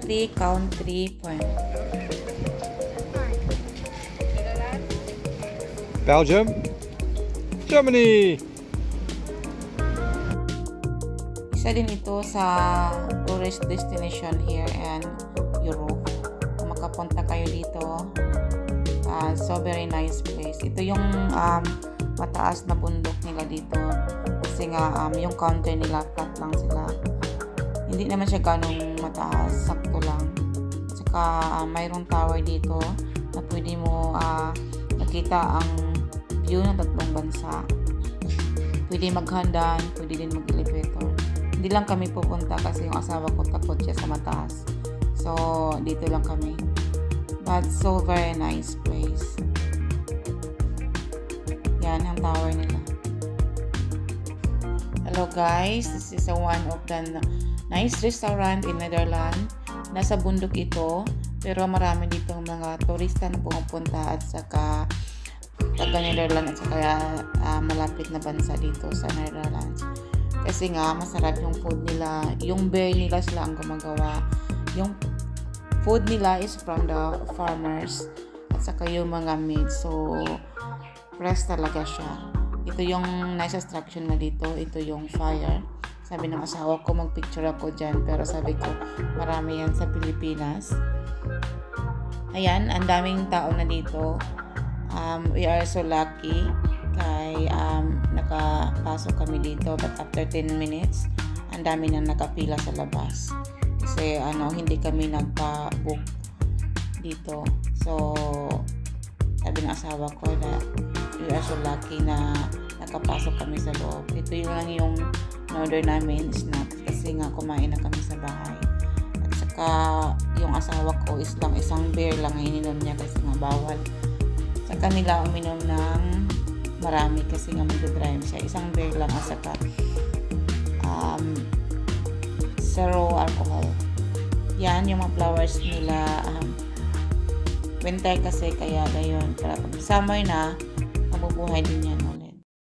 3, count 3 point. Belgium. Germany. Isa din ito sa tourist destination here in Europe. Kung makapunta kayo dito, so very nice place. Ito yung mataas na bundok nila dito. Kasi nga yung counter nila flat lang sila. Hindi naman siya ganong mataas, sakto lang. Saka mayroong tower dito na pwede mo nakita ang view ng tatlong bansa. Pwede maghandan, pwede din mag-elevator. Hindi lang kami pupunta kasi yung asawa ko takot siya sa mataas. So, dito lang kami. But so very nice place. Yan ang tower nila. Hello guys, this is one of the nice restaurant in Netherlands. Nasa bundok ito, pero marami dito mga turista na pumupunta at saka taga Netherlands at saka malapit na bansa dito sa Netherlands. Kasi nga masarap yung food nila, yung beer nila sila ang gumagawa. Yung food nila is from the farmers at saka yung mga meat. So fresh talaga siya. Ito yung nice attraction na dito. Ito yung fire. Sabi ng asawa ko magpicture ako dyan, pero sabi ko marami yan sa Pilipinas. Ayan, ang daming tao na dito. We are so lucky kay nakapasok kami dito, but after 10 minutes ang dami nang nakapila sa labas kasi hindi kami nagpa-book dito. So sabi ng asawa ko na we are so lucky na nakapasok kami sa loob. Ito yung lang yung order namin, snacks, kasi nga kumain na kami sa bahay. At saka yung asawa ko is lang isang beer lang ininom niya kasi nga bawal sa kanila uminom ng marami kasi nga mag-drive siya. Isang beer lang at saka zero alcohol. Yan yung mga flowers nila. Winter kasi kaya gayon. Pero pag summer na, mabubuhay din yan ulit.